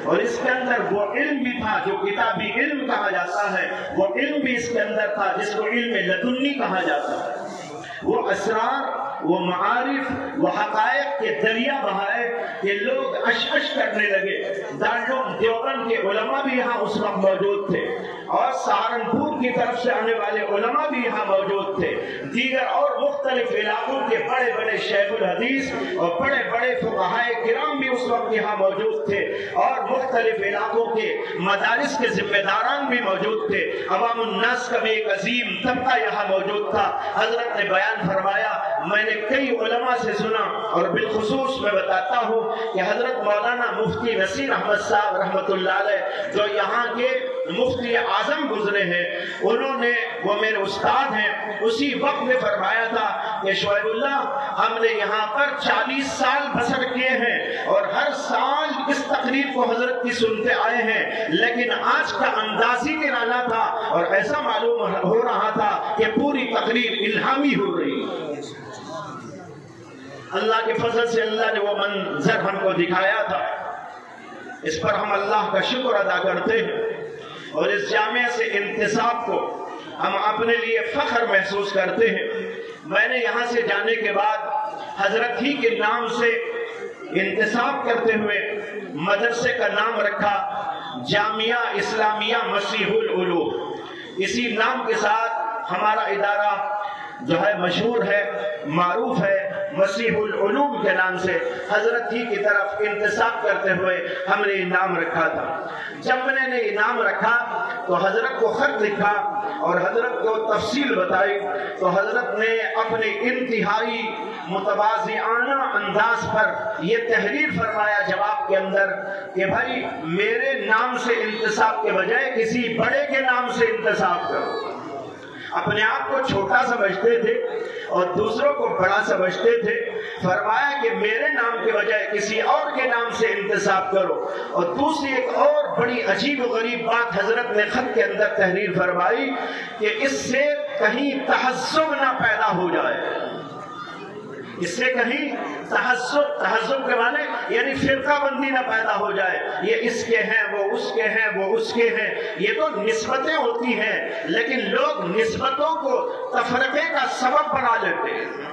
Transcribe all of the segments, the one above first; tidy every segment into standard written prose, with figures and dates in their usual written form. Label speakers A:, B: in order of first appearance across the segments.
A: اور اس کے اندر وہ علم بھی تھا جو کتابی علم کہا جاتا ہے، وہ علم بھی اس کے اندر تھا جس کو علم لدنی کہا جاتا ہے۔ وہ اسرار، وہ معارف، وہ حقائق کے دریا بہائے کہ لوگ اشعش کرنے لگے۔ دارالعلوم دیوبند کے علماء بھی یہاں اس وقت موجود تھے، اور سہارنپور کی طرف سے آنے والے علماء بھی یہاں موجود تھے، دیگر اور مختلف علاقوں کے بڑے بڑے شیخ الحدیث اور بڑے بڑے فقہائے کرام بھی اس وقت یہاں موجود تھے، اور مختلف علاقوں کے مدارس کے ذمہ داران بھی موجود تھے۔ عوام الناس کا بھی ایک عظیم طبقہ یہاں موجود تھا۔ حضرت نے بیان فرمایا، میں نے کئی علماء سے سنا، اور بالخصوص میں بتاتا ہوں کہ حضرت مولانا مفتی نصیر احمد صاحب رحمۃ اللہ علیہ جو یہاں کے مفتی اعظم گزرے ہیں، انہوں نے، وہ میرے استاد ہیں، اسی وقت میں فرمایا تھا کہ شعیب اللہ، ہم نے یہاں پر 40 سال بسر کیے ہیں اور ہر سال اس تقریر کو حضرت کی سنتے آئے ہیں، لیکن آج کا انداز ہی نرالا تھا اور ایسا معلوم ہو رہا تھا کہ پوری تقریر الہامی ہو رہی۔ اللہ کے فضل سے اللہ نے وہ منظر ہم کو دکھایا تھا، اس پر ہم اللہ کا شکر ادا کرتے ہیں، اور اس جامعہ سے انتصاب کو ہم اپنے لیے فخر محسوس کرتے ہیں۔ میں نے یہاں سے جانے کے بعد حضرت ہی کے نام سے انتصاب کرتے ہوئے مدرسے کا نام رکھا جامعہ اسلامیہ مسیح العلوم۔ اسی نام کے ساتھ ہمارا ادارہ جو ہے مشہور ہے، معروف ہے، مسیح العلوم کے نام سے حضرت ہی کی طرف انتصاب کرتے ہوئے ہم نے انعام رکھا تھا۔ جب میں نے انعام رکھا تو حضرت کو خط لکھا اور حضرت کو تفصیل بتائی، تو حضرت نے اپنے انتہائی متواضعانہ انداز پر یہ تحریر فرمایا جواب کے اندر کہ بھائی میرے نام سے انتصاب کے بجائے کسی بڑے کے نام سے انتصاب کرو۔ اپنے آپ کو چھوٹا سمجھتے تھے اور دوسروں کو بڑا سمجھتے تھے، فرمایا کہ میرے نام کے بجائے کسی اور کے نام سے انتصاب کرو۔ اور دوسری ایک اور بڑی عجیب و غریب بات حضرت نے خط کے اندر تحریر فرمائی کہ اس سے کہیں تحزب نہ پیدا ہو جائے، اس سے کہیں تحزب کے معنی یعنی فرقہ بندی نہ پیدا ہو جائے، یہ اس کے ہیں، وہ اس کے ہیں، وہ اس کے ہیں، یہ تو نسبتیں ہوتی ہیں، لیکن لوگ نسبتوں کو تفرقے کا سبب بنا لیتے ہیں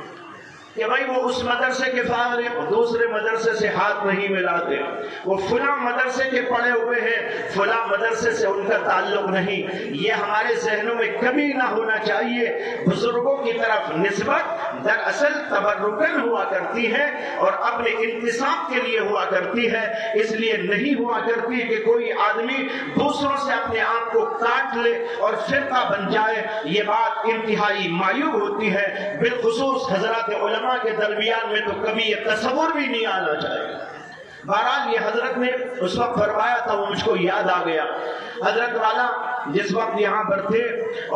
A: کہ بھائی وہ اس مدرسے کے فارغ ہیں، دوسرے مدرسے سے ہاتھ نہیں ملاتے، وہ فلاں مدرسے کے پڑھے ہوئے ہیں، فلاں مدرسے سے ان کا تعلق نہیں۔ یہ ہمارے ذہنوں میں کبھی نہ ہونا چاہیے۔ بزرگوں کی طرف نسبت دراصل تبرکن ہوا کرتی ہے اور اپنے انتصاب کے لیے ہوا کرتی ہے، اس لیے نہیں ہوا کرتی کہ کوئی آدمی دوسروں سے اپنے آپ کو کاٹ لے اور فرقہ بن جائے۔ یہ بات انتہائی معیوب ہوتی ہے، بالخصوص حضرات علماء کے درمیان میں تو کبھی یہ تصور بھی نہیں آنا چاہیے۔ بہرحال یہ حضرت نے اس وقت فرمایا تھا، وہ مجھ کو یاد آ گیا۔ حضرت والا جس وقت یہاں پر تھے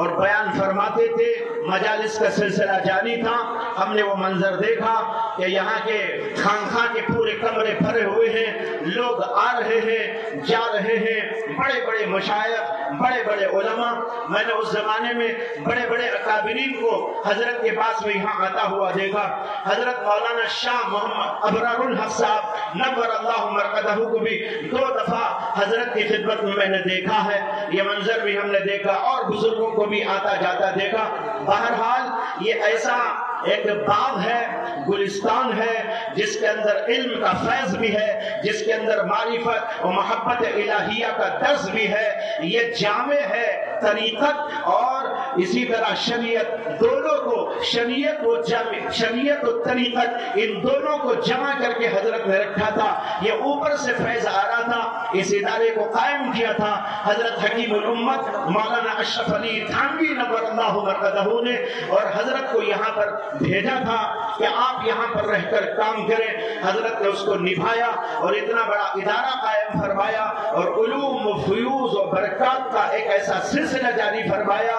A: اور بیان فرماتے تھے، مجالس کا سلسلہ جاری تھا، ہم نے وہ منظر دیکھا کہ یہاں کے خانقاہ کے پورے کمرے بھرے ہوئے ہیں، لوگ آ رہے ہیں، جا رہے ہیں، بڑے بڑے مشائخ، بڑے بڑے علماء۔ میں نے اس زمانے میں بڑے بڑے اکابرین کو حضرت کے پاس میں یہاں آتا ہوا دیکھا۔ حضرت مولانا شاہ محمد ابرار الحق صاحب نور اللہ مرقدہ کو بھی 2 دفعہ حضرت کی خدمت میں نے دیکھا ہے، یہ منظر بھی ہم نے دیکھا، اور بزرگوں کو بھی آتا جاتا دیکھا۔ بہرحال یہ ایسا ایک باغ ہے، گلستان ہے، جس کے اندر علم کا فیض بھی ہے، جس کے اندر معرفت و محبت الہیہ کا درس بھی ہے۔ یہ جامع ہے طریقت اور اسی طرح شریعت، دونوں کو، شریعت و طریقت، ان دونوں کو جمع کر کے حضرت نے رکھا تھا۔ یہ اوپر سے فیض آ رہا تھا، اس ادارے کو قائم کیا تھا حضرت حکیم الامت مولانا اشرف علی تھانوی نور اللہ مرقدہ نے، اور حضرت کو یہاں پر بھیجا تھا کہ آپ یہاں پر رہ کر کام کریں۔ حضرت نے اس کو نبھایا اور اتنا بڑا ادارہ قائم فرمایا، اور علوم و فیوز و برکات کا ایک ایسا سلسلہ جاری فرمایا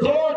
A: 2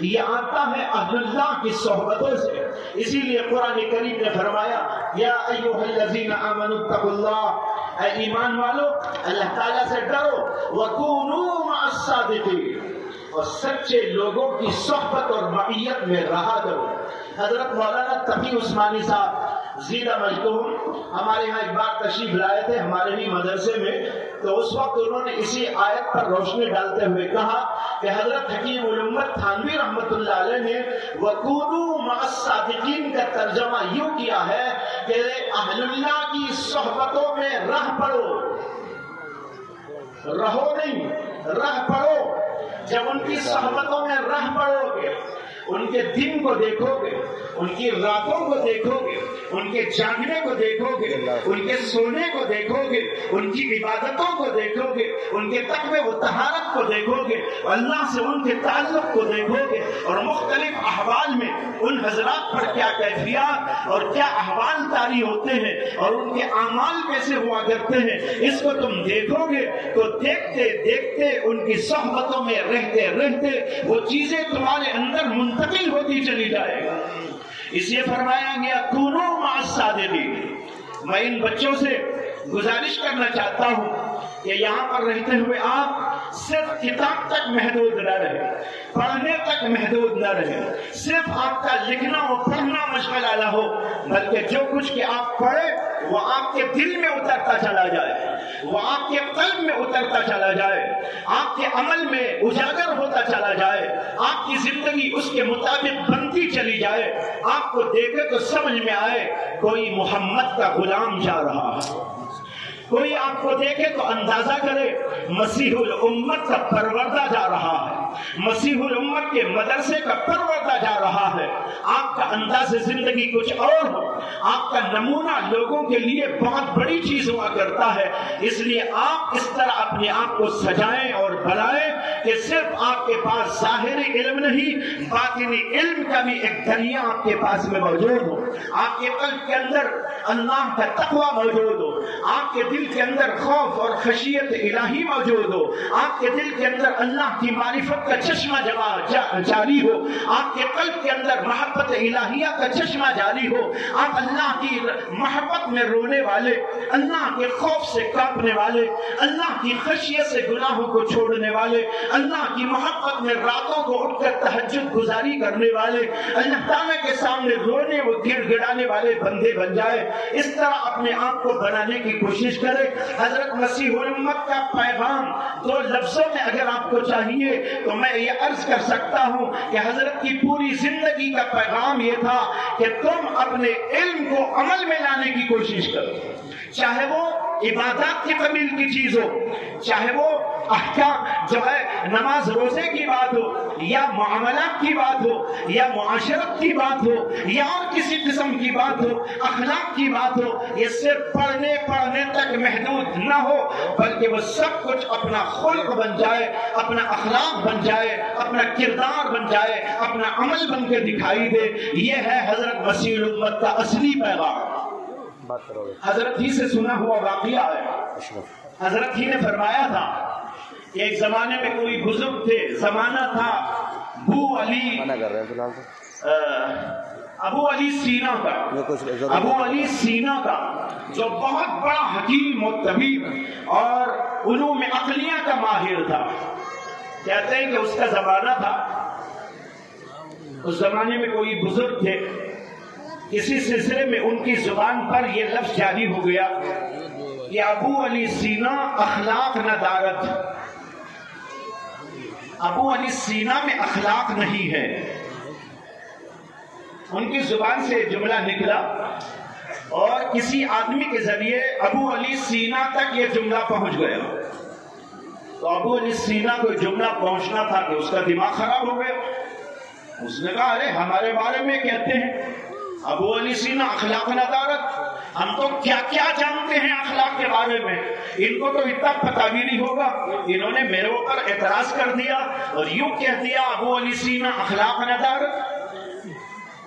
A: یہ آتا ہے اہل اللہ کی صحبتوں سے. اسی لیے قرآن کریم نے فرمایا یا ایھا الذین آمنوا اتقوا اللہ، اے ایمان والو اللہ تعالیٰ سے ڈرو، وکونوا مع الصادقین، اور سچے لوگوں کی صحبت اور معیت میں رہا کرو. حضرت مولانا تقی عثمانی صاحب زیدہ مجدہم ہمارے ہاں ایک بار تشریف لائے تھے ہمارے ہی مدرسے میں، تو اس وقت انہوں نے اسی آیت پر روشنی ڈالتے ہوئے کہا کہ حضرت حکیم الامت تھانوی رحمۃ اللہ علیہ نے وَكُونُوا مَعَ الصَّادِقِينَ کا ترجمہ یوں کیا ہے کہ اہل اللہ کی صحبتوں میں رہ پڑو، رہو نہیں، رہ پڑو. جب ان کی صحبتوں میں رہ پڑو گے، ان کے دن کو دیکھو گے، ان کی راتوں کو دیکھو گے، ان کے جاگنے کو دیکھو گے، ان کے سونے کو دیکھو گے، ان کی عبادتوں کو دیکھو گے، ان کے تقوی و طہارت کو دیکھو گے، اللہ سے ان کے تعلق کو دیکھو گے، اور مختلف احوال میں ان حضرات پر کیا کیفیات اور کیا احوال طاری ہوتے ہیں اور ان کے اعمال کیسے ہوا کرتے ہیں، اس کو تم دیکھو گے تو دیکھتے دیکھتے ان کی صحبتوں میں رہتے رہتے وہ چیزیں تمہارے اندر منتقل ہوتی چلی جائے گا. اس لیے فرمایا گیا کونوا مع الصادقین. میں ان بچوں سے گزارش کرنا چاہتا ہوں کہ یہاں پر رہتے ہوئے آپ صرف کتاب تک محدود نہ رہے، پڑھنے تک محدود نہ رہے، صرف آپ کا لکھنا و پڑھنا مشغلہ نہ ہو، بلکہ جو کچھ کہ آپ پڑھے وہ آپ کے دل میں اترتا چلا جائے، وہ آپ کے قلب میں اترتا چلا جائے، آپ کے عمل میں اجاگر ہوتا چلا جائے، آپ کی زندگی اس کے مطابق بنتی چلی جائے. آپ کو دیکھے تو سمجھ میں آئے کوئی محمد کا غلام جا رہا ہے، کوئی آپ کو دیکھے تو اندازہ کرے مسیح الامت کا پروردہ جا رہا ہے، مسیح الامت کے مدرسے کا پروردہ جا رہا ہے. آپ کا انداز زندگی کچھ اور ہو، آپ کا نمونہ لوگوں کے لیے بہت بڑی چیز ہوا کرتا ہے. اس لیے آپ اس طرح اپنے آپ کو سجائیں اور بنائیں کہ صرف آپ کے پاس ظاہری علم نہیں، باطنی علم کا بھی ایک دریا آپ کے پاس میں موجود ہو، آپ کے قلب کے اندر اللہ کا تقوی موجود ہو، آپ کے دل کے اندر خوف اور خشیت الہی موجود ہو، آپ کے دل کے اندر اللہ کی معرفت کا چشمہ جاری ہو، آپ کے قلب کے اندر محبت الہیہ کا چشمہ جاری ہو، آپ اللہ کی محبت میں رونے والے، اللہ کے خوف سے کانپنے والے، اللہ کی خشیت سے گناہوں کو چھوڑنے والے، اللہ کی محبت میں راتوں کو اٹھ کر تہجد گزاری کرنے والے، اللہ تعالیٰ کے سامنے رونے و گڑ گڑانے والے بندے بن جائے. اس طرح اپنے آپ کو بنانے کی کوشش کرے. حضرت مسیح الامت کا پیغام دو لفظوں میں اگر آپ کو چاہیے تو میں یہ عرض کر سکتا ہوں کہ حضرت کی پوری زندگی کا پیغام یہ تھا کہ تم اپنے علم کو عمل میں لانے کی کوشش کرو، چاہے وہ عبادات کی قبیل کی چیز ہو، چاہے وہ احکام جو ہے نماز روزے کی بات ہو، یا معاملات کی بات ہو، یا معاشرت کی بات ہو، یا اور کسی قسم کی بات ہو، اخلاق کی بات ہو. یہ صرف پڑھنے تک محدود نہ ہو، بلکہ وہ سب کچھ اپنا خلق بن جائے، اپنا اخلاق بن جائے، اپنا کردار بن جائے، اپنا عمل بن کے دکھائی دے. یہ ہے حضرت مسیح الامت کا اصلی پیغام. حضرت ہی سے سنا ہوا واقعہ ہے، حضرت ہی نے فرمایا تھا کہ ایک زمانے میں کوئی بزرگ تھے، زمانہ تھا ابو علی سینا کا، ابو علی سینا کا جو بہت بڑا حکیم و طبیب اور علوم عقلیہ کا ماہر تھا. کہتے ہیں کہ اس کا زمانہ تھا، اس زمانے میں کوئی بزرگ تھے، کسی سلسلے میں ان کی زبان پر یہ لفظ جاری ہو گیا کہ ابو علی سینا اخلاق نہ دارت، ابو علی سینا میں اخلاق نہیں ہے. ان کی زبان سے جملہ نکلا اور کسی آدمی کے ذریعے ابو علی سینا تک یہ جملہ پہنچ گیا. تو ابو علی سینا کو جملہ پہنچنا تھا کہ اس کا دماغ خراب ہو گیا. اس نے کہا ارے ہمارے بارے میں کہتے ہیں ابو علی سینا اخلاق ندارت، ہم تو کیا کیا جانتے ہیں اخلاق کے بارے میں، ان کو تو اتنا پتہ بھی نہیں ہوگا. انہوں نے میرے اوپر اعتراض کر دیا اور یوں کہہ دیا ابو علی سینا اخلاق ندارت.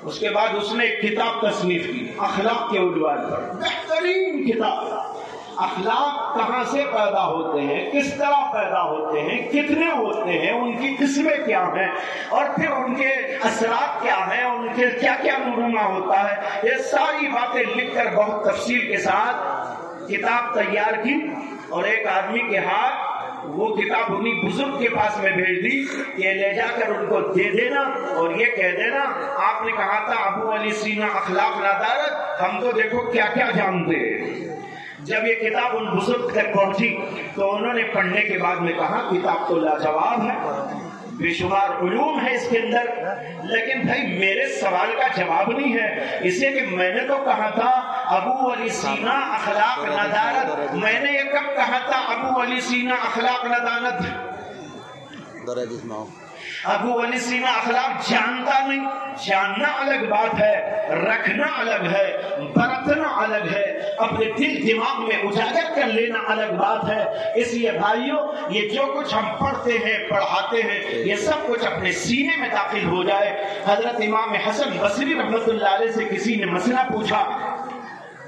A: اس کے بعد اس نے ایک کتاب تصنیف کی اخلاق کے عنوان پر، بہترین کتاب اخلاق کہاں سے پیدا ہوتے ہیں، کس طرح پیدا ہوتے ہیں، کتنے ہوتے ہیں، ان کی قسمیں کیا ہیں، اور پھر ان کے اثرات کیا ہیں، ان کے کیا کیا نمونہ ہوتا ہے، یہ ساری باتیں لکھ کر بہت تفصیل کے ساتھ کتاب تیار کی، اور ایک آدمی کے ہاتھ وہ کتاب انہیں بزرگ کے پاس میں بھیج دی کہ لے جا کر ان کو دے دینا اور یہ کہہ دینا آپ نے کہا تھا ابو علی سینا اخلاق ندارت، ہم تو دیکھو کیا کیا جانتے ہیں۔ جب یہ کتاب ان بزرگ تک پہنچی تو انہوں نے پڑھنے کے بعد میں کہا کتاب تو لاجواب ہے، بے شمار علوم ہے اس کے اندر، لیکن بھائی میرے سوال کا جواب نہیں ہے، اسے کہ میں نے تو کہا تھا ابو علی سینا اخلاق ندارت، میں نے یہ کب کہا تھا ابو علی سینا اخلاق ندانت؟ ابو علی سینا اخلاق جانتا نہیں، جاننا الگ بات ہے، رکھنا الگ ہے، برتنا الگ ہے، اپنے دل دماغ میں اجاگر کر لینا الگ بات ہے۔ اس لیے بھائیوں یہ جو کچھ ہم پڑھتے ہیں پڑھاتے ہیں یہ سب کچھ اپنے سینے میں داخل ہو جائے۔ حضرت امام حسن بصری رحمۃ اللہ علیہ سے کسی نے مسئلہ پوچھا،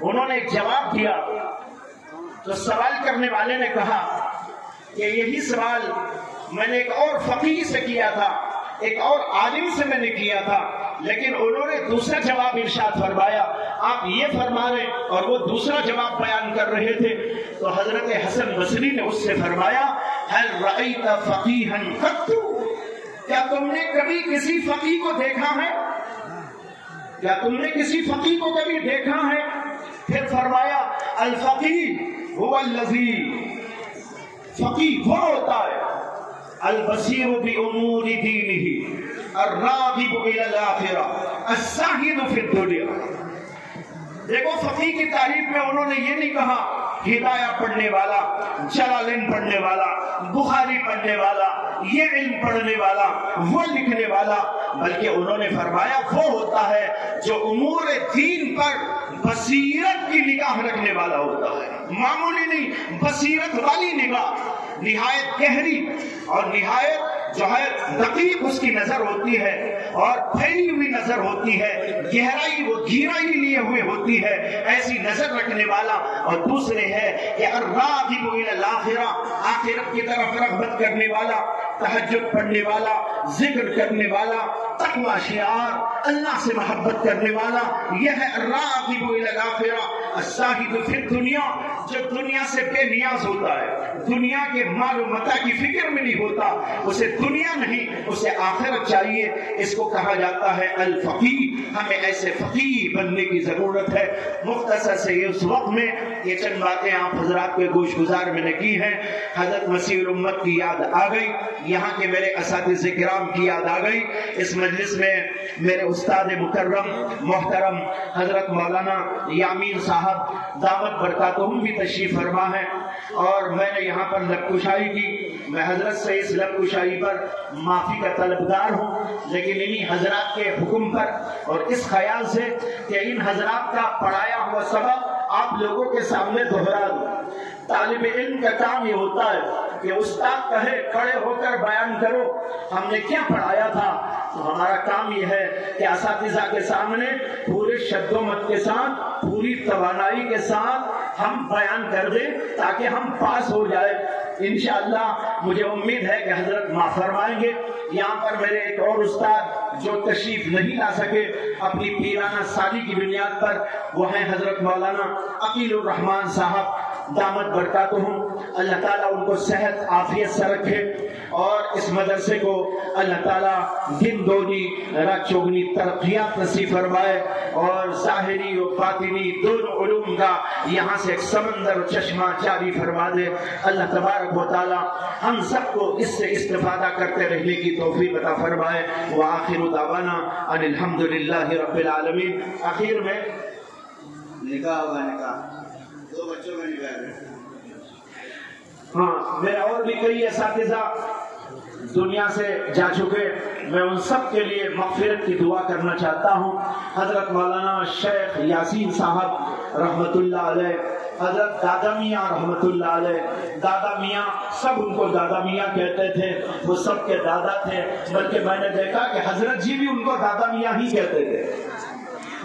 A: انہوں نے ایک جواب دیا، تو سوال کرنے والے نے کہا کہ یہی سوال میں نے ایک اور فقیہ سے کیا تھا، ایک اور عالم سے میں نے کیا تھا، لیکن انہوں نے دوسرا جواب ارشاد فرمایا، آپ یہ فرما رہے اور وہ دوسرا جواب بیان کر رہے تھے۔ تو حضرت حسن بصری نے اس سے فرمایا هل رأيت فقیہا قط، کیا تم نے کبھی کسی فقیہ کو دیکھا ہے؟ کیا تم نے کسی فقیہ کو کبھی دیکھا ہے؟ پھر فرمایا الفقیہ هو الذی، فقیہ وہ ہوتا ہے البصیر بامور دینہ الراغب الی الاخرہ الزاہد فی الدنیا۔ دیکھو فقیہ کی تعریف میں انہوں نے یہ نہیں کہا ہدایہ پڑھنے والا، جلالین پڑھنے والا، بخاری پڑھنے والا، یہ علم پڑھنے والا، وہ لکھنے والا، بلکہ انہوں نے فرمایا وہ ہوتا ہے جو امور دین پر بصیرت کی نگاہ رکھنے والا ہوتا ہے، معمولی نہیں، بصیرت والی نگاہ، نہایت گہری اور نہایت جو ہے دقیق اس کی نظر ہوتی ہے اور پھیلی ہوئی نظر ہوتی ہے، گہرائی وہ گہرائی لیے ہوئے ہوتی ہے، ایسی نظر رکھنے والا۔ اور دوسرے ہے کہ الراغب الی الاخرہ، آخرت کی طرف رغبت کرنے والا، تہجد پڑھنے والا، ذکر کرنے والا، تقوی شعار، اللہ سے محبت کرنے والا، یہ ہے الراغب الی الاخرہ الزاہد فی الدنیا، جو دنیا سے بے نیاز ہوتا ہے، دنیا کے مال و متاع کی فکر میں نہیں ہوتا، اسے دنیا نہیں اسے آخرت چاہیے، اس کو کہا جاتا ہے الفقیہ۔ ہمیں ایسے فقیہ بننے کی ضرورت ہے۔ مختصر سے اس وقت میں یہ چند باتیں آپ حضرات کے گوش گزار میں نے کی ہیں، حضرت مسیح الامت کی یاد آ گئی، یہاں کے میرے اساتذہ کرام کی یاد آ گئی۔ اس مجلس میں میرے استاد مکرم محترم حضرت مولانا یامین صاحب دامت برکاتہم بھی تشریف فرما ہے، اور میں نے یہاں پر لب کشائی کی، میں حضرت سے اس لب کشائی پر معافی کا طلبگار ہوں، لیکن انہی حضرات کے حکم پر اور اس خیال سے کہ ان حضرات کا پڑھایا ہوا سبق آپ لوگوں کے سامنے دہرا دوں۔ طالب علم کا کام یہ ہوتا ہے کہ استاد کہے کھڑے ہو کر بیان کرو ہم نے کیا پڑھایا تھا، تو ہمارا کام یہ ہے کہ اساتذہ کے سامنے پورے شد و مت کے ساتھ، پوری توانائی کے ساتھ ہم بیان کر دیں تاکہ ہم پاس ہو جائے۔ انشاءاللہ مجھے امید ہے کہ حضرت معاف فرمائیں گے۔ یہاں پر میرے ایک اور استاد جو تشریف نہیں لا سکے اپنی پیرانہ سالی کی بنیاد پر، وہ ہیں حضرت مولانا عقیل الرحمان صاحب دامت برکاتہم، اللہ تعالیٰ ان کو صحت عافیت سے رکھے اور اس مدرسے کو اللہ تعالیٰ دن دونی رات چوگنی ترقیات نصیب فرمائے، اور ظاہری و باطنی دونوں علوم کا یہاں سے ایک سمندر و چشمہ جاری فرما دے۔ اللہ تبارک و تعالیٰ ہم سب کو اس سے استفادہ کرتے رہنے کی توفیق عطا فرمائے۔ وآخر دعوانا ان الحمدللہ رب العالمین۔ آخر میں
B: نکاح ہوگا، نکاح دو بچوں کا نکاح ہے۔
A: ہاں، میرے اور بھی کئی اساتذہ دنیا سے جا چکے، میں ان سب کے لیے مغفرت کی دعا کرنا چاہتا ہوں۔ حضرت مولانا شیخ یاسین صاحب رحمت اللہ علیہ، حضرت دادا میاں رحمت اللہ علیہ، دادا میاں سب ان کو دادا میاں کہتے تھے، وہ سب کے دادا تھے، بلکہ میں نے دیکھا کہ حضرت جی بھی ان کو دادا میاں ہی کہتے تھے۔